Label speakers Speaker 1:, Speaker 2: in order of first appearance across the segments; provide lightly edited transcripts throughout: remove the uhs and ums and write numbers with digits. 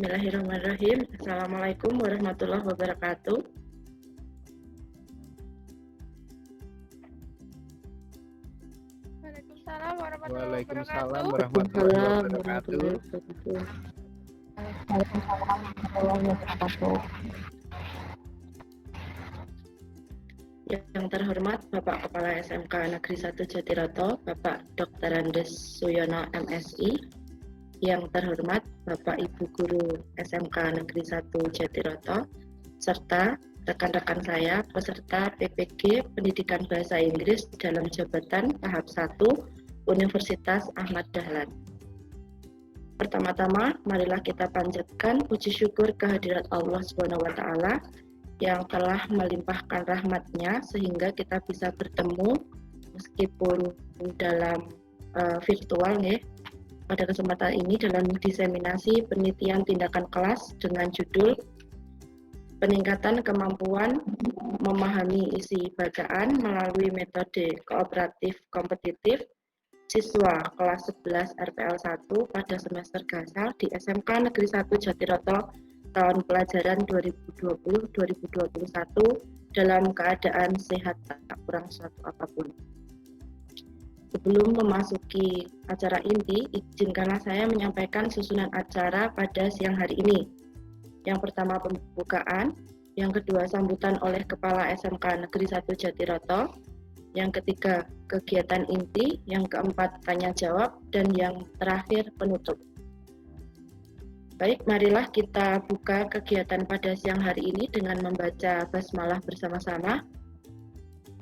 Speaker 1: Bismillahirrahmanirrahim. Assalamualaikum warahmatullahi wabarakatuh.
Speaker 2: Waalaikumsalam warahmatullahi
Speaker 3: Waalaikumsalam
Speaker 2: wabarakatuh.
Speaker 3: warahmatullahi
Speaker 1: Waalaikumsalam
Speaker 3: wabarakatuh.
Speaker 1: warahmatullahi wabarakatuh. Yang terhormat Bapak Kepala SMK Negeri 1 Jatiroto, Bapak Dr. Andes Suyono MSI. Yang terhormat Bapak Ibu Guru SMK Negeri 1 Jatiroto, serta rekan-rekan saya peserta PPG Pendidikan Bahasa Inggris dalam jabatan tahap 1 Universitas Ahmad Dahlan. Pertama-tama, marilah kita panjatkan puji syukur kehadirat Allah SWT yang telah melimpahkan rahmat-Nya sehingga kita bisa bertemu meskipun dalam virtual nih. Pada kesempatan ini dalam diseminasi penelitian tindakan kelas dengan judul Peningkatan Kemampuan Memahami Isi Bacaan Melalui Metode Kooperatif Kompetitif Siswa kelas 11 RPL 1 pada semester gasal di SMK Negeri 1 Jatiroto tahun pelajaran 2020-2021 dalam keadaan sehat tak kurang suatu apapun. Sebelum memasuki acara inti, izinkanlah saya menyampaikan susunan acara pada siang hari ini. Yang pertama pembukaan, yang kedua sambutan oleh Kepala SMK Negeri 1 Jatiroto, yang ketiga kegiatan inti, yang keempat tanya jawab, dan yang terakhir penutup. Baik, marilah kita buka kegiatan pada siang hari ini dengan membaca basmalah bersama-sama.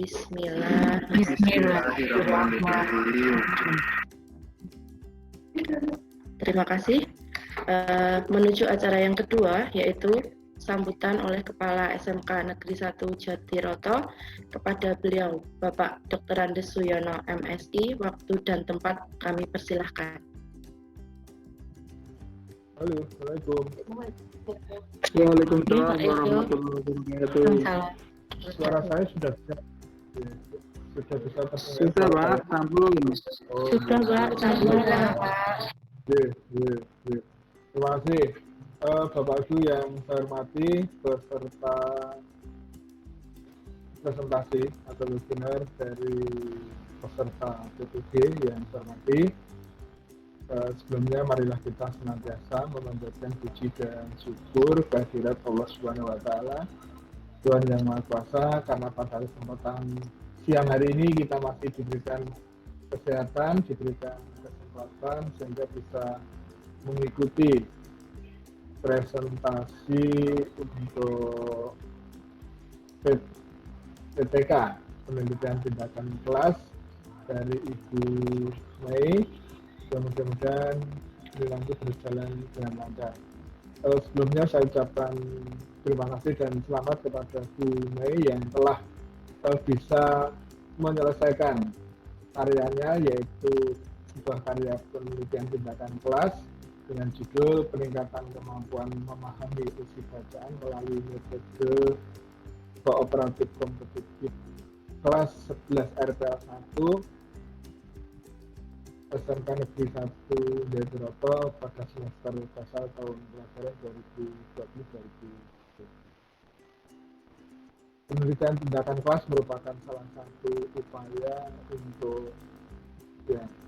Speaker 1: Bismillahirrahmanirrahim. Terima kasih. Menuju acara yang kedua, yaitu sambutan oleh Kepala SMK Negeri 1 Jatiroto. Kepada beliau, Bapak Dr. Andes Suyono MSI, waktu dan tempat kami persilahkan.
Speaker 3: Halo, Assalamualaikum. Waalaikumsalam warahmatullahi wabarakatuh. Suara saya sudah bisa terdengar? Sudah, Pak. Sambung.
Speaker 1: Sudah, Pak. Sambung, Pak.
Speaker 3: Terima kasih. Bapak Ibu yang saya hormati, peserta presentasi atau webinar dari peserta PPG yang saya hormati. Sebelumnya marilah kita senantiasa memanjatkan puji dan syukur kehadirat Allah Subhanahu wa taala, Tuhan yang Maha Kuasa, karena pada kesempatan siang hari ini kita masih diberikan kesehatan, diberikan kesempatan sehingga bisa mengikuti presentasi untuk PTK, penelitian tindakan kelas dari Ibu Mei. Mudah-mudahan ini nanti berjalan dengan lancar. Sebelumnya saya ucapkan terima kasih dan selamat kepada Bu Mei yang telah bisa menyelesaikan karyanya, yaitu sebuah karya penelitian tindakan kelas dengan judul Peningkatan Kemampuan Memahami Isi Bacaan Melalui Metode Kooperatif Kompetitif kelas 11 RPL 1 SMK Negeri 1 Jatiroto pada semester dasar tahun pelajaran 2020-2021. Penelitian tindakan kelas merupakan salah satu upaya untuk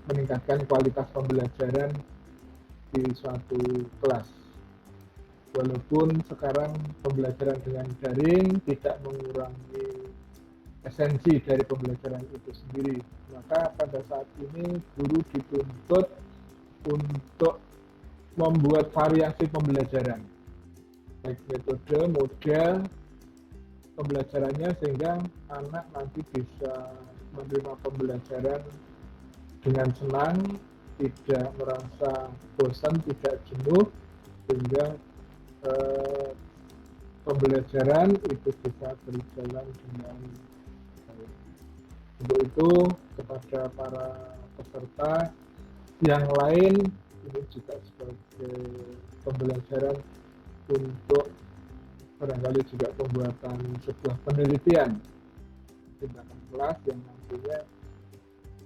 Speaker 3: meningkatkan kualitas pembelajaran di suatu kelas. Walaupun sekarang pembelajaran dengan daring tidak mengurangi esensi dari pembelajaran itu sendiri, maka pada saat ini guru dituntut untuk membuat variasi pembelajaran, baik metode, model pembelajarannya, sehingga anak nanti bisa menerima pembelajaran dengan senang, tidak merasa bosan, tidak jenuh, sehingga pembelajaran itu bisa berjalan dengan baik. Untuk itu, kepada para peserta yang lain, ini juga sebagai pembelajaran untuk barangkali juga pembuatan sebuah penelitian tindakan kelas yang nantinya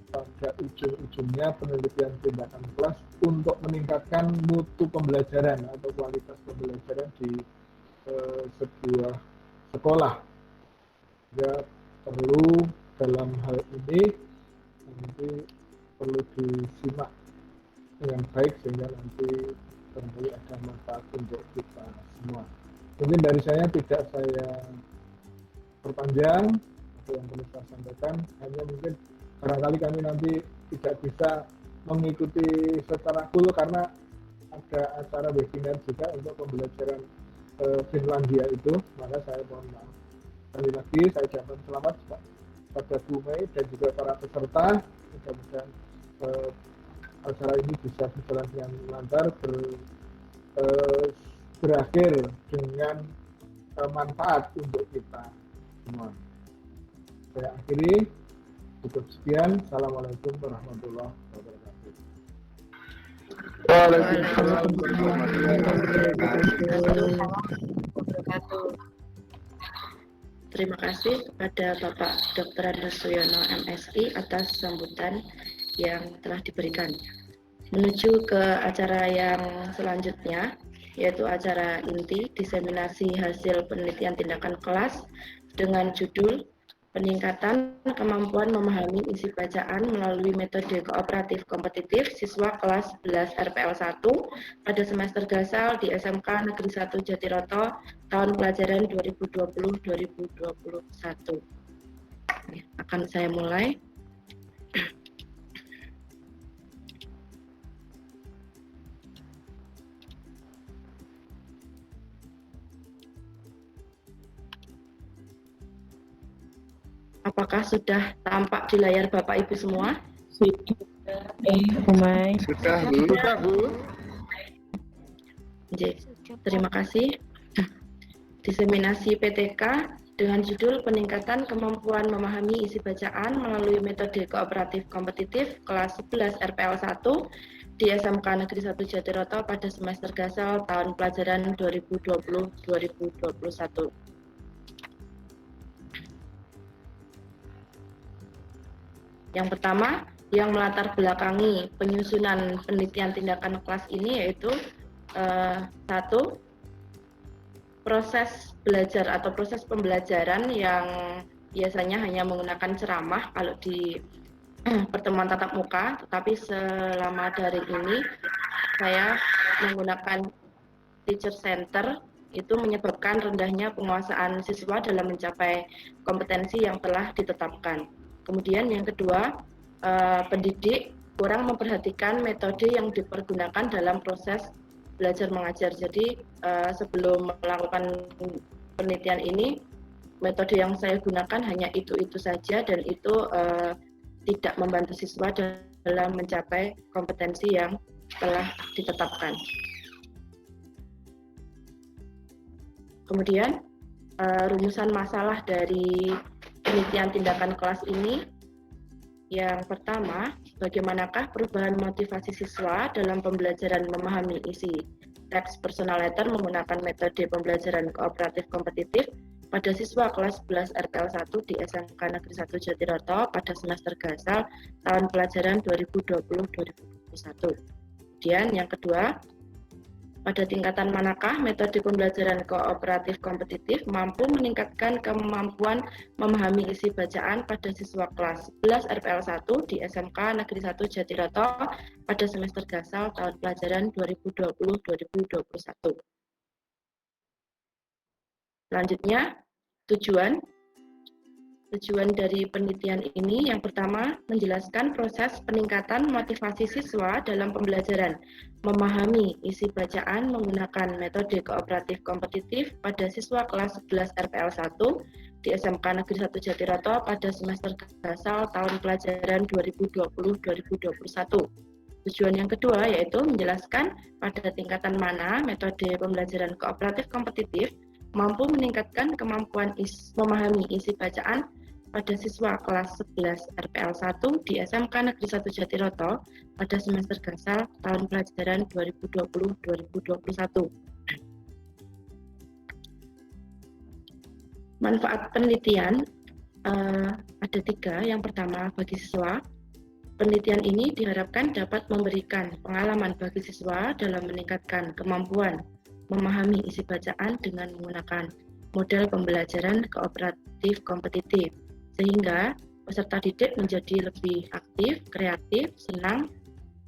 Speaker 3: pada ujung-ujungnya penelitian tindakan kelas untuk meningkatkan mutu pembelajaran atau kualitas pembelajaran di sebuah sekolah. Ya, perlu dalam hal ini nanti perlu disimak dengan baik sehingga nanti barangkali ada manfaat untuk kita semua. Mungkin dari saya tidak saya perpanjang apa yang perlu saya sampaikan, hanya mungkin barangkali kami nanti tidak bisa mengikuti secara full karena ada acara webinar juga untuk pembelajaran Finlandia itu, maka saya mohon maaf. Sekali lagi saya ucapkan selamat pada Bu Mei dan juga para peserta. Mudah-mudahan acara ini bisa berjalan dengan lancar, berakhir dengan manfaat untuk kita semua. Saya akhiri, cukup sekian. Assalamualaikum warahmatullahi wabarakatuh.
Speaker 2: Waalaikumsalam warahmatullahi
Speaker 1: wabarakatuh. Terima kasih kepada Bapak Dr. Andes Suyono MSI atas sambutan yang telah diberikan. Menuju ke acara yang selanjutnya, yaitu acara inti diseminasi hasil penelitian tindakan kelas dengan judul Peningkatan Kemampuan Memahami Isi Bacaan Melalui Metode Kooperatif Kompetitif Siswa Kelas 11 RPL 1 pada semester gasal di SMK Negeri 1 Jatiroto tahun pelajaran 2020-2021. Akan saya mulai. Apakah sudah tampak di layar Bapak Ibu semua?
Speaker 2: Sudah, Bu Mai.
Speaker 3: Sudah, Bu. Sudah, Bu.
Speaker 1: Terima kasih. Diseminasi PTK dengan judul Peningkatan Kemampuan Memahami Isi Bacaan Melalui Metode Kooperatif Kompetitif kelas 11 RPL 1 di SMK Negeri 1 Jatiroto pada semester gasal tahun pelajaran 2020-2021. Yang pertama, yang melatar belakangi penyusunan penelitian tindakan kelas ini yaitu satu, proses belajar atau proses pembelajaran yang biasanya hanya menggunakan ceramah kalau di pertemuan tatap muka, tetapi selama daring ini saya menggunakan teacher center, itu menyebabkan rendahnya penguasaan siswa dalam mencapai kompetensi yang telah ditetapkan. Kemudian yang kedua, pendidik kurang memperhatikan metode yang dipergunakan dalam proses belajar mengajar. Jadi sebelum melakukan penelitian ini, metode yang saya gunakan hanya itu saja dan itu tidak membantu siswa dalam mencapai kompetensi yang telah ditetapkan. Kemudian rumusan masalah dari penelitian tindakan kelas ini, yang pertama, bagaimanakah perubahan motivasi siswa dalam pembelajaran memahami isi teks personal letter menggunakan metode pembelajaran kooperatif kompetitif pada siswa kelas 11 RPL 1 di SMK Negeri 1 Jatiroto pada semester gasal tahun pelajaran 2020-2021. Kemudian yang kedua, pada tingkatan manakah metode pembelajaran kooperatif kompetitif mampu meningkatkan kemampuan memahami isi bacaan pada siswa kelas 11 RPL 1 di SMK Negeri 1 Jatiroto pada semester gasal tahun pelajaran 2020-2021. Selanjutnya, tujuan dari penelitian ini yang pertama menjelaskan proses peningkatan motivasi siswa dalam pembelajaran memahami isi bacaan menggunakan metode kooperatif kompetitif pada siswa kelas 11 RPL 1 di SMK Negeri 1 Jatiroto pada semester gasal tahun pelajaran 2020-2021. Tujuan yang kedua yaitu menjelaskan pada tingkatan mana metode pembelajaran kooperatif kompetitif mampu meningkatkan kemampuan memahami isi bacaan pada siswa kelas 11 RPL 1 di SMK Negeri 1 Jatiroto pada semester gasal tahun pelajaran 2020-2021. Manfaat penelitian ada 3. Yang pertama, bagi siswa, Penelitian ini diharapkan dapat memberikan pengalaman bagi siswa dalam meningkatkan kemampuan memahami isi bacaan dengan menggunakan model pembelajaran kooperatif kompetitif, sehingga peserta didik menjadi lebih aktif, kreatif, senang,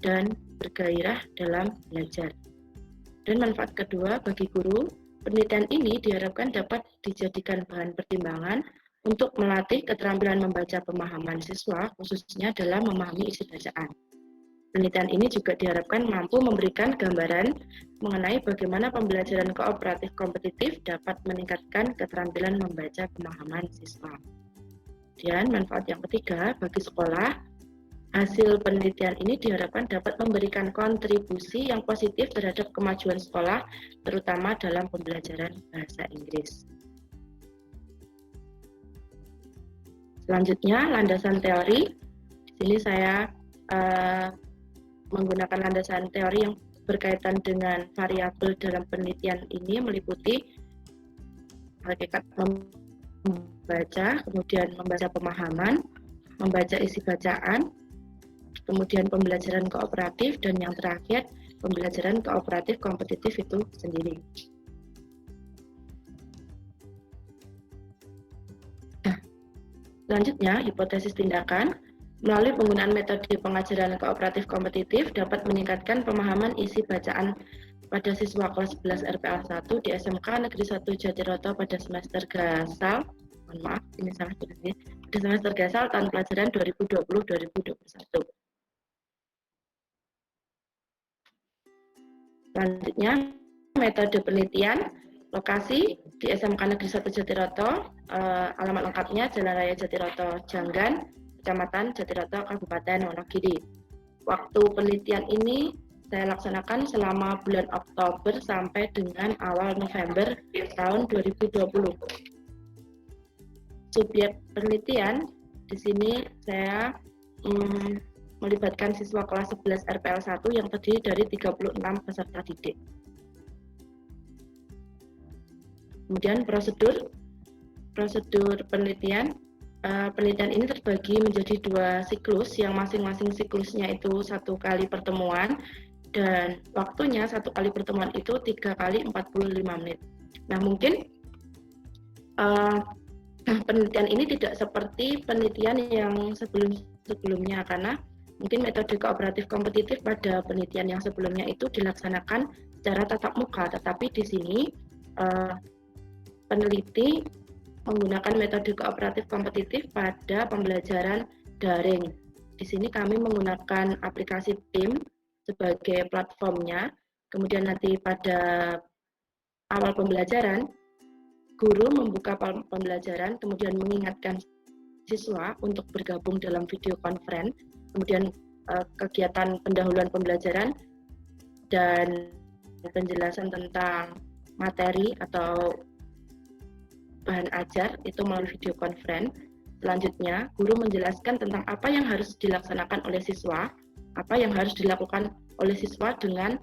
Speaker 1: dan bergairah dalam belajar. Dan manfaat kedua bagi guru, penelitian ini diharapkan dapat dijadikan bahan pertimbangan untuk melatih keterampilan membaca pemahaman siswa, khususnya dalam memahami isi bacaan. Penelitian ini juga diharapkan mampu memberikan gambaran mengenai bagaimana pembelajaran kooperatif kompetitif dapat meningkatkan keterampilan membaca pemahaman siswa. Dan manfaat yang ketiga bagi sekolah, hasil penelitian ini diharapkan dapat memberikan kontribusi yang positif terhadap kemajuan sekolah, terutama dalam pembelajaran bahasa Inggris. Selanjutnya, landasan teori. Di sini saya menggunakan landasan teori yang berkaitan dengan variabel dalam penelitian ini meliputi hakikat membaca, kemudian membaca pemahaman, membaca isi bacaan, kemudian pembelajaran kooperatif, dan yang terakhir pembelajaran kooperatif kompetitif itu sendiri. Selanjutnya, hipotesis tindakan. Melalui penggunaan metode pengajaran kooperatif kompetitif dapat meningkatkan pemahaman isi bacaan pada siswa kelas 11 RPA 1 di SMK Negeri 1 Jatiroto pada semester Gasal. Mohon maaf, ini salah tulisnya. Pada semester Gasal tahun pelajaran 2020-2021. Selanjutnya, metode penelitian. Lokasi di SMK Negeri 1 Jatiroto, alamat lengkapnya Jalan Raya Jatiroto Janggan, Kecamatan Jatiroto, Kabupaten Wonogiri. Waktu penelitian ini saya laksanakan selama bulan Oktober sampai dengan awal November tahun 2020. Subjek penelitian di sini saya melibatkan siswa kelas 11 RPL 1 yang terdiri dari 36 peserta didik. Kemudian prosedur penelitian. Penelitian ini terbagi menjadi 2 siklus, yang masing-masing siklusnya itu 1 kali pertemuan, dan waktunya 1 kali pertemuan itu 3 kali 45 menit. Nah, mungkin penelitian ini tidak seperti penelitian yang sebelumnya, karena mungkin metode kooperatif kompetitif pada penelitian yang sebelumnya itu dilaksanakan secara tatap muka, tetapi di sini peneliti menggunakan metode kooperatif kompetitif pada pembelajaran daring. Di sini kami menggunakan aplikasi Teams sebagai platformnya. Kemudian nanti pada awal pembelajaran, guru membuka pembelajaran, kemudian mengingatkan siswa untuk bergabung dalam video conference, kemudian kegiatan pendahuluan pembelajaran dan penjelasan tentang materi atau bahan ajar itu melalui video conference. Selanjutnya, guru menjelaskan tentang apa yang harus dilaksanakan oleh siswa, apa yang harus dilakukan oleh siswa dengan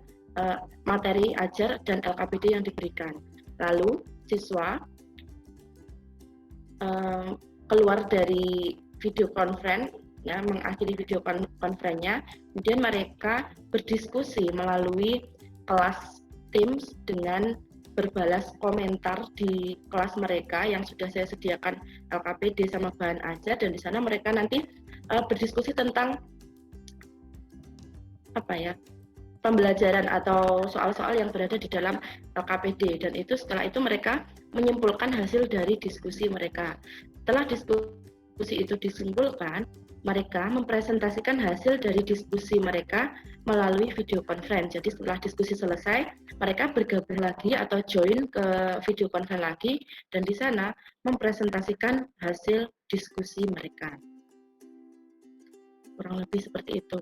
Speaker 1: materi ajar dan LKPD yang diberikan. Lalu, siswa keluar dari video conference, ya, mengakhiri video conference-nya, kemudian mereka berdiskusi melalui kelas Teams dengan berbalas komentar di kelas mereka yang sudah saya sediakan LKPD sama bahan ajar, dan di sana mereka nanti berdiskusi tentang pembelajaran atau soal-soal yang berada di dalam LKPD, dan itu setelah itu mereka menyimpulkan hasil dari diskusi mereka. Setelah diskusi itu disimpulkan, mereka mempresentasikan hasil dari diskusi mereka melalui video conference. Jadi setelah diskusi selesai, mereka bergabung lagi atau join ke video conference lagi, dan di sana mempresentasikan hasil diskusi mereka. Kurang lebih seperti itu.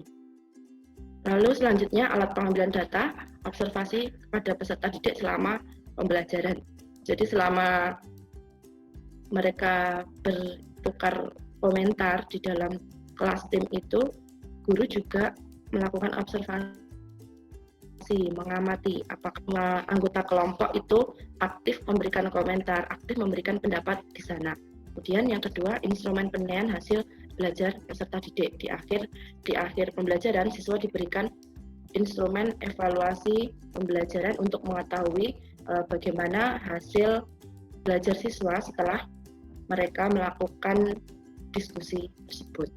Speaker 1: Lalu selanjutnya alat pengambilan data, observasi kepada peserta didik selama pembelajaran. Jadi selama mereka bertukar komentar di dalam kelas tim itu, guru juga melakukan observasi, mengamati apakah anggota kelompok itu aktif memberikan komentar, aktif memberikan pendapat di sana. Kemudian yang kedua, instrumen penilaian hasil belajar peserta didik. Di akhir pembelajaran, siswa diberikan instrumen evaluasi pembelajaran untuk mengetahui bagaimana hasil belajar siswa setelah mereka melakukan diskusi tersebut.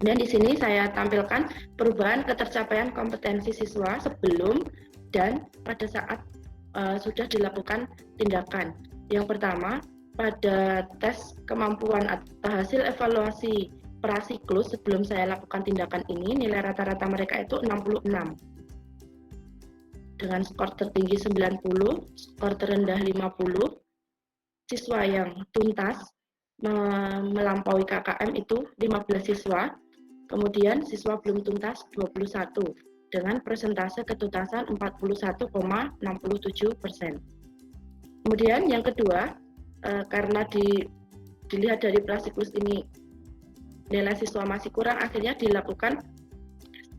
Speaker 1: Dan di sini saya tampilkan perubahan ketercapaian kompetensi siswa sebelum dan pada saat sudah dilakukan tindakan. Yang pertama, pada tes kemampuan atau hasil evaluasi prasiklus sebelum saya lakukan tindakan ini, nilai rata-rata mereka itu 66. Dengan skor tertinggi 90, skor terendah 50, siswa yang tuntas melampaui KKM itu 15 siswa, kemudian siswa belum tuntas 21 dengan persentase ketuntasan 41,67%. Kemudian yang kedua, karena dilihat dari prasiklus ini nilai siswa masih kurang, akhirnya dilakukan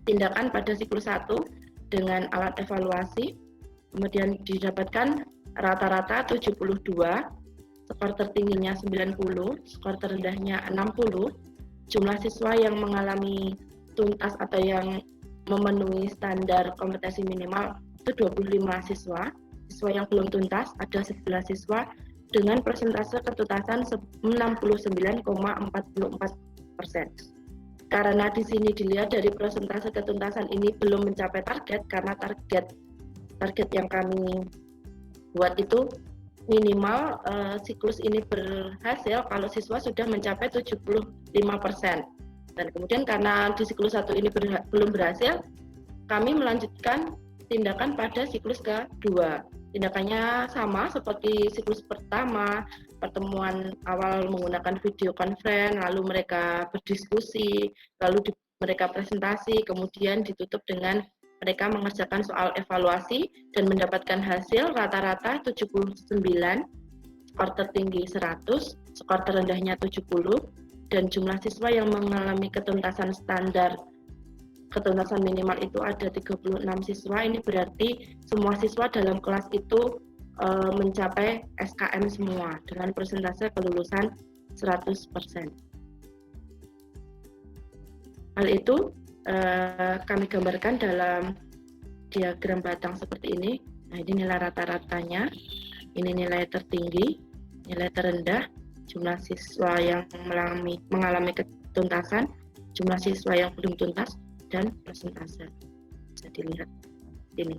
Speaker 1: tindakan pada siklus 1 dengan alat evaluasi, kemudian didapatkan rata-rata 72, skor tertingginya 90, skor terendahnya 60, jumlah siswa yang mengalami tuntas atau yang memenuhi standar kompetensi minimal itu 25 siswa. Siswa yang belum tuntas ada 11 siswa dengan persentase ketuntasan 69,44%. Karena di sini dilihat dari persentase ketuntasan ini belum mencapai target, karena target yang kami buat itu minimal siklus ini berhasil kalau siswa sudah mencapai 75%. Dan kemudian karena di siklus 1 ini belum berhasil, kami melanjutkan tindakan pada siklus kedua. Tindakannya sama seperti siklus pertama, pertemuan awal menggunakan video conference, lalu mereka berdiskusi, lalu mereka presentasi, kemudian ditutup dengan mereka mengerjakan soal evaluasi dan mendapatkan hasil rata-rata 79, skor tertinggi 100, skor terendahnya 70, dan jumlah siswa yang mengalami ketuntasan standar ketuntasan minimal itu ada 36 siswa. Ini berarti semua siswa dalam kelas itu mencapai SKM semua dengan persentase kelulusan 100%. Hal itu kami gambarkan dalam diagram batang seperti ini. Nah, ini nilai rata-ratanya, ini nilai tertinggi, nilai terendah, jumlah siswa yang mengalami ketuntasan, jumlah siswa yang belum tuntas, dan persentase. Bisa dilihat ini.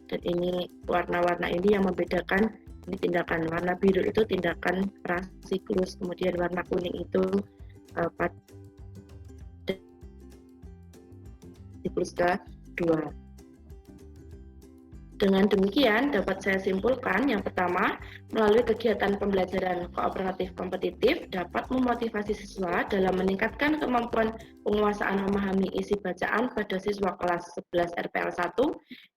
Speaker 1: Dan ini warna-warna ini yang membedakan ini tindakan. Warna biru itu tindakan prasiklus, kemudian warna kuning itu pada siklus kedua. Dengan demikian, dapat saya simpulkan, yang pertama, melalui kegiatan pembelajaran kooperatif kompetitif dapat memotivasi siswa dalam meningkatkan kemampuan penguasaan memahami isi bacaan pada siswa kelas 11 RPL 1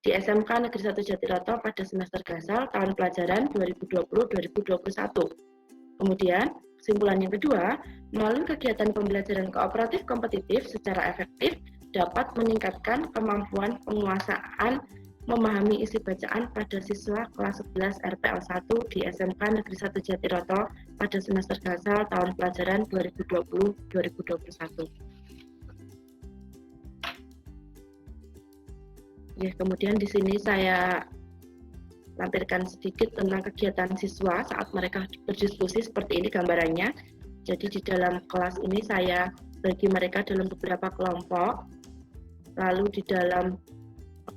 Speaker 1: di SMK Negeri 1 Jatiroto pada semester gasal tahun pelajaran 2020-2021. Kemudian, kesimpulan yang kedua, melalui kegiatan pembelajaran kooperatif kompetitif secara efektif dapat meningkatkan kemampuan penguasaan memahami isi bacaan pada siswa kelas 11 RPL 1 di SMK Negeri 1 Jatiroto pada semester gasal tahun pelajaran 2020-2021. Ya, kemudian di sini saya lampirkan sedikit tentang kegiatan siswa saat mereka berdiskusi seperti ini gambarannya. Jadi di dalam kelas ini saya bagi mereka dalam beberapa kelompok, lalu di dalam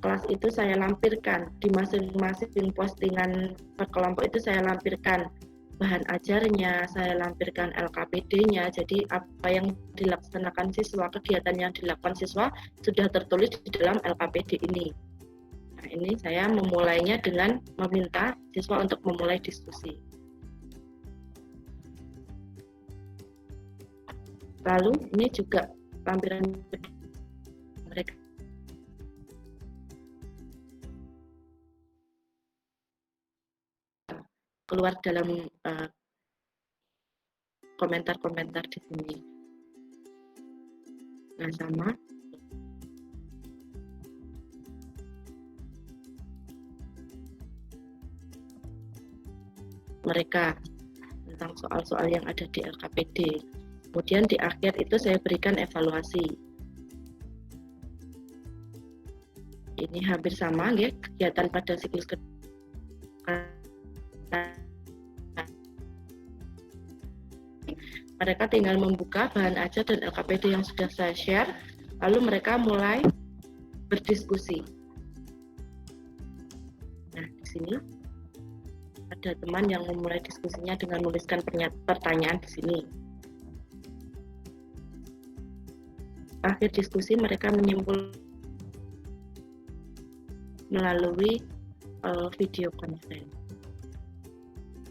Speaker 1: kelas itu saya lampirkan di masing-masing postingan per kelompok itu saya lampirkan bahan ajarnya, saya lampirkan LKPD-nya. Jadi apa yang dilaksanakan siswa, kegiatan yang dilakukan siswa sudah tertulis di dalam LKPD ini. Nah, ini saya memulainya dengan meminta siswa untuk memulai diskusi. Lalu ini juga lampiran mereka keluar dalam komentar-komentar di sini. Nah, sama. Mereka tentang soal-soal yang ada di LKPD. Kemudian di akhir itu saya berikan evaluasi. Ini hampir sama ya, kegiatan pada siklus kedua. Mereka tinggal membuka bahan ajar dan LKPD yang sudah saya share, lalu mereka mulai berdiskusi. Nah, di sini ada teman yang memulai diskusinya dengan menuliskan pertanyaan di sini. Akhir diskusi mereka menyimpulkan melalui video conference.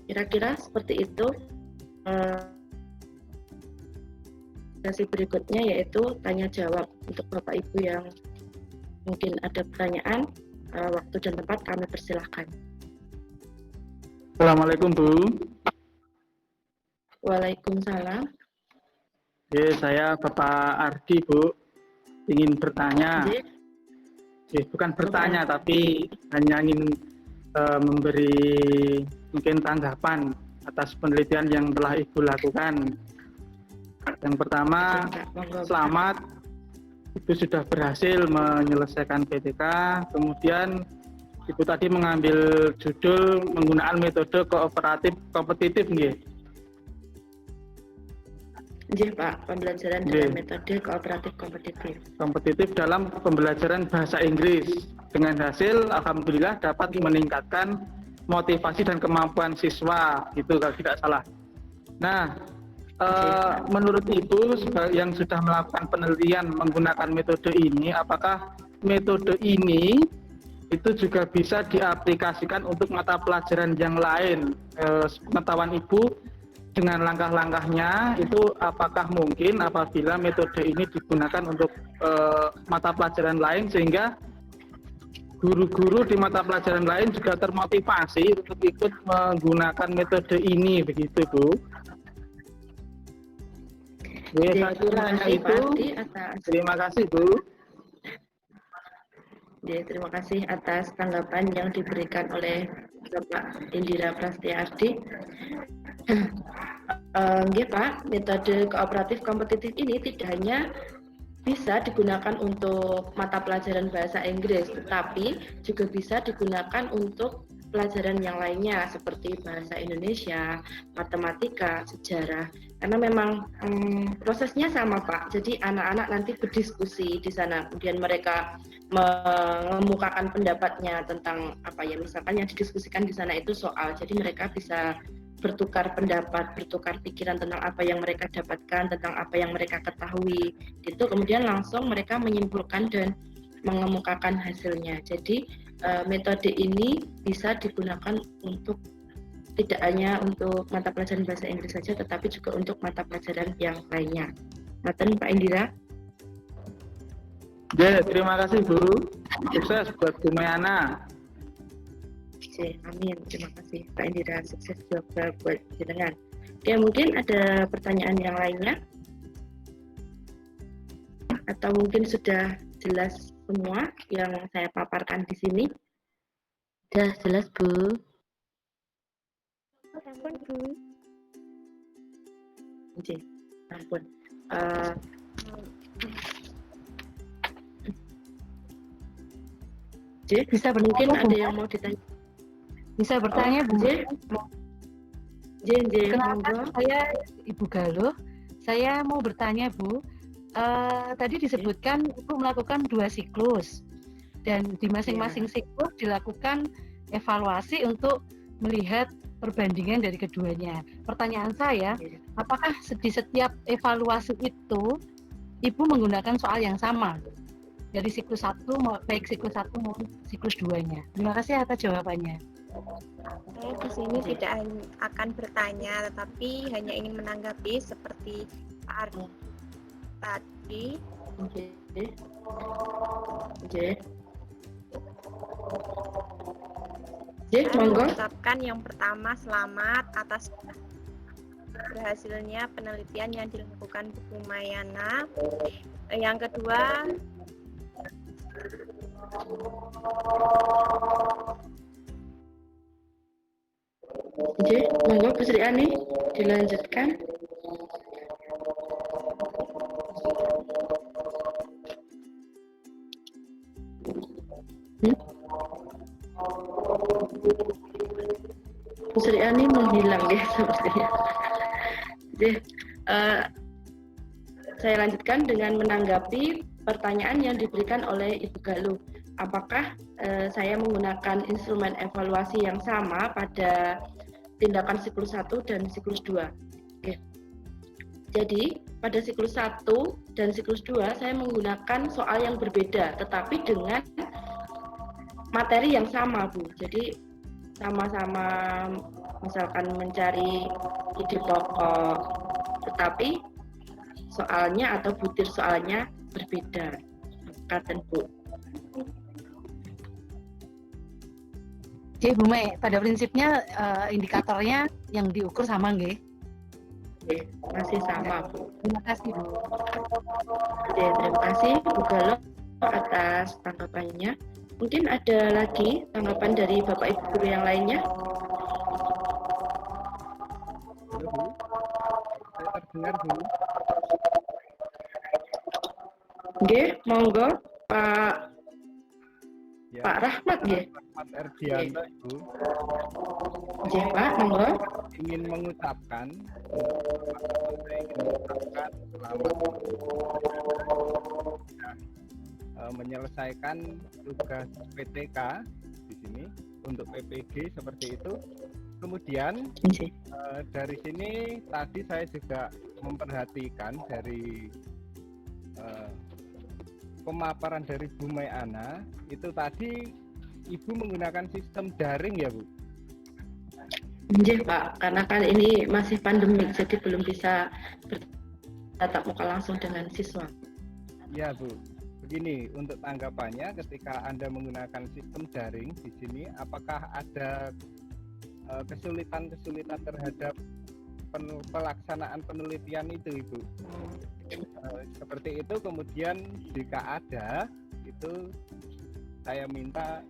Speaker 1: Kira-kira seperti itu. Sesi berikutnya yaitu tanya jawab untuk Bapak Ibu yang mungkin ada pertanyaan, waktu dan tempat kami persilahkan.
Speaker 4: Assalamualaikum Bu.
Speaker 1: Waalaikumsalam.
Speaker 4: Saya Bapak Ardi Bu, ingin bertanya. Bukan bertanya tapi hanya ingin memberi mungkin tanggapan atas penelitian yang telah Ibu lakukan. Yang pertama, selamat, Ibu sudah berhasil menyelesaikan PTK. Kemudian Ibu tadi mengambil judul menggunakan metode kooperatif kompetitif, nggih?
Speaker 1: Nggih, Pak, pembelajaran dalam metode kooperatif kompetitif.
Speaker 4: Kompetitif dalam pembelajaran bahasa Inggris. Dengan hasil, alhamdulillah dapat meningkatkan motivasi dan kemampuan siswa, gitu kalau tidak salah. Nah, menurut Ibu yang sudah melakukan penelitian menggunakan metode ini, apakah metode ini itu juga bisa diaplikasikan untuk mata pelajaran yang lain? Pengetahuan Ibu dengan langkah-langkahnya itu apakah mungkin apabila metode ini digunakan untuk mata pelajaran lain sehingga guru-guru di mata pelajaran lain juga termotivasi untuk ikut menggunakan metode ini, begitu Bu? Saya kira hanya itu. Terima kasih Bu.
Speaker 1: Terima kasih atas tanggapan yang diberikan oleh Bapak Indira Prastiardi. Nggih Pak, metode kooperatif kompetitif ini tidak hanya bisa digunakan untuk mata pelajaran bahasa Inggris, tetapi juga bisa digunakan untuk pelajaran yang lainnya seperti bahasa Indonesia, matematika, sejarah. Karena memang prosesnya sama Pak. Jadi anak-anak nanti berdiskusi di sana, kemudian mereka mengemukakan pendapatnya tentang apa ya, misalkan yang didiskusikan di sana itu soal. Jadi mereka bisa bertukar pendapat, bertukar pikiran tentang apa yang mereka dapatkan, tentang apa yang mereka ketahui. Itu kemudian langsung mereka menyimpulkan dan mengemukakan hasilnya. Jadi metode ini bisa digunakan untuk tidak hanya untuk mata pelajaran bahasa Inggris saja, tetapi juga untuk mata pelajaran yang lainnya. Maten Pak Indira.
Speaker 4: Terima kasih Bu. Sukses buat Bu Mayana.
Speaker 1: Amin. Terima kasih Pak Indira. Sukses juga buat jenengan. Oke, mungkin ada pertanyaan yang lainnya? Atau mungkin sudah jelas semua yang saya paparkan di sini?
Speaker 2: Sudah jelas Bu.
Speaker 5: Ampun Bu.
Speaker 1: Ampun.
Speaker 2: Bisa
Speaker 1: mungkin
Speaker 2: bertanya,
Speaker 1: ada yang mau ditanya.
Speaker 2: Bisa bertanya Bu. Kenapa saya Ibu Galuh? Saya mau bertanya Bu. Tadi disebutkan Ibu melakukan 2 siklus dan di masing-masing siklus dilakukan evaluasi untuk melihat perbandingan dari keduanya. Pertanyaan saya, apakah di setiap evaluasi itu Ibu menggunakan soal yang sama dari siklus 1, baik siklus 1 maupun siklus 2-nya? Terima kasih atas jawabannya.
Speaker 5: Saya di sini tidak akan bertanya, tetapi hanya ingin menanggapi seperti Pak Ardi tadi. Saya mengucapkan yang pertama selamat atas berhasilnya penelitian yang dilakukan Bu Mayana. Yang kedua,
Speaker 1: Oke, monggo Bu Sri Ani dilanjutkan. Bu Sri Ani menghilang ya sepertinya. Oke, saya lanjutkan dengan menanggapi pertanyaan yang diberikan oleh Ibu Galuh. Apakah saya menggunakan instrumen evaluasi yang sama pada tindakan siklus 1 dan siklus 2? Oke. Jadi, pada siklus 1 dan siklus 2 saya menggunakan soal yang berbeda, tetapi dengan materi yang sama, Bu. Jadi, sama-sama misalkan mencari ide pokok, tetapi soalnya atau butir soalnya berbeda. Kata Bu.
Speaker 2: Oke, Bu Mei, pada prinsipnya indikatornya yang diukur sama nggih?
Speaker 1: Oke, masih sama, Bu.
Speaker 2: Terima kasih, Bu.
Speaker 1: Oke, terima kasih Bu Galuh atas tanggapannya. Mungkin ada lagi tanggapan dari Bapak Ibu guru yang lainnya?
Speaker 6: Halo, Bu. Saya terdengar, Bu.
Speaker 1: Oke, monggo Pak
Speaker 6: Ya,
Speaker 1: Pak Rahmat nggih.
Speaker 6: Rahmat Erdianto, Ibu.
Speaker 1: Oke, Pak, monggo.
Speaker 6: Ingin mengucapkan selamat menyelesaikan tugas PTK di sini untuk PPG seperti itu. Kemudian dari sini tadi saya juga memperhatikan dari pemaparan dari Bu Mai Ana itu tadi Ibu menggunakan sistem daring ya, Bu?
Speaker 1: Nggih, Pak, karena kan ini masih pandemik jadi belum bisa bertatap muka langsung dengan siswa.
Speaker 6: Ya, Bu. Begini, untuk tanggapannya ketika Anda menggunakan sistem daring di sini, apakah ada kesulitan-kesulitan terhadap pelaksanaan penelitian itu, Ibu? Seperti itu, kemudian jika ada, itu saya minta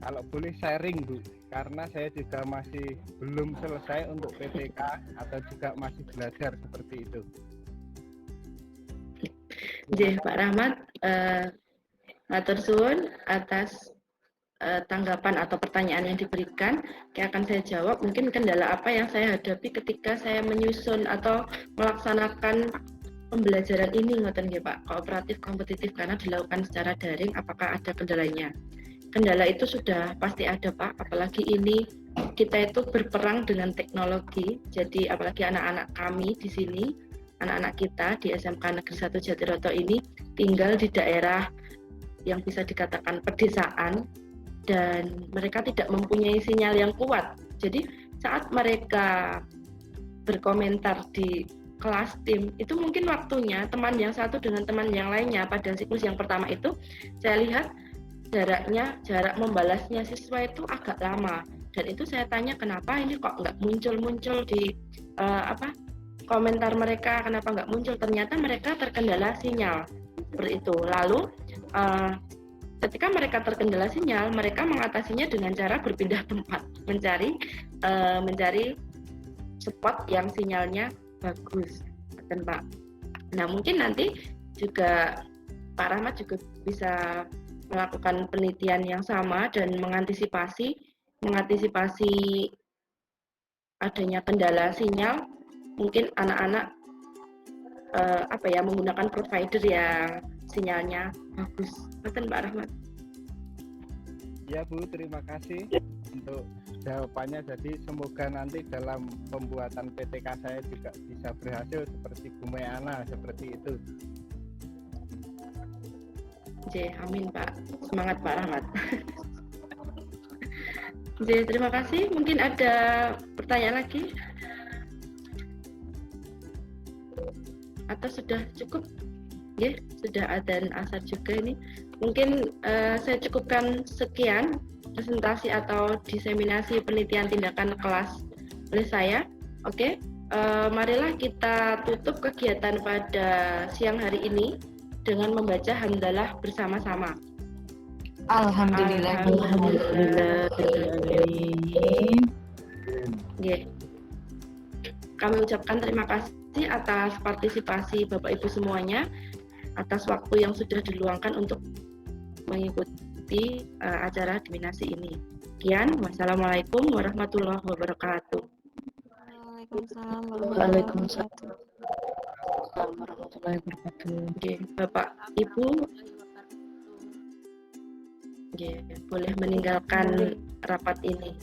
Speaker 6: kalau boleh sharing, Bu, karena saya juga masih belum selesai untuk PTK atau juga masih belajar seperti itu.
Speaker 1: Nggih, Pak Rahmat, matur suwun atas tanggapan atau pertanyaan yang diberikan. Akan saya jawab. Mungkin kendala apa yang saya hadapi ketika saya menyusun atau melaksanakan pembelajaran ini, ngoten nggih, Pak, kooperatif kompetitif karena dilakukan secara daring. Apakah ada kendalanya? Kendala itu sudah pasti ada, Pak. Apalagi ini kita itu berperang dengan teknologi. Jadi apalagi anak-anak kami di sini, anak-anak kita di SMK Negeri 1 Jatiroto ini tinggal di daerah yang bisa dikatakan pedesaan dan mereka tidak mempunyai sinyal yang kuat. Jadi saat mereka berkomentar di kelas tim, itu mungkin waktunya teman yang satu dengan teman yang lainnya pada siklus yang pertama itu saya lihat jarak membalasnya siswa itu agak lama, dan itu saya tanya kenapa ini kok nggak muncul di komentar mereka, kenapa nggak muncul? Ternyata mereka terkendala sinyal seperti itu. Lalu ketika mereka terkendala sinyal, mereka mengatasinya dengan cara berpindah tempat, mencari spot yang sinyalnya bagus, dan Pak. Nah, mungkin nanti juga Pak Rahmat juga bisa melakukan penelitian yang sama dan mengantisipasi adanya kendala sinyal. Mungkin anak-anak menggunakan provider yang sinyalnya bagus. Betul, Pak Rahmat.
Speaker 6: Ya, Bu, terima kasih untuk jawabannya. Jadi semoga nanti dalam pembuatan PTK saya juga bisa berhasil seperti Bu Mai Ana, seperti itu.
Speaker 1: Oke, amin, Pak. Semangat, Pak Rahmat. Oke, terima kasih. Mungkin ada pertanyaan lagi? Atau sudah cukup? Ya, sudah adzan asar juga ini. Mungkin saya cukupkan sekian presentasi atau diseminasi penelitian tindakan kelas oleh saya. Oke, marilah kita tutup kegiatan pada siang hari ini dengan membaca hamdalah bersama-sama.
Speaker 2: Alhamdulillah.
Speaker 1: Nggih. Kami ucapkan terima kasih atas partisipasi Bapak Ibu semuanya, atas waktu yang sudah diluangkan untuk mengikuti acara diminasi ini. Sekian, wassalamualaikum warahmatullahi wabarakatuh.
Speaker 5: Waalaikumsalam
Speaker 2: Waalaikumsalam
Speaker 5: wabarakatuh.
Speaker 2: warahmatullahi wabarakatuh.
Speaker 1: Oke, Bapak Ibu, oke, boleh meninggalkan rapat ini.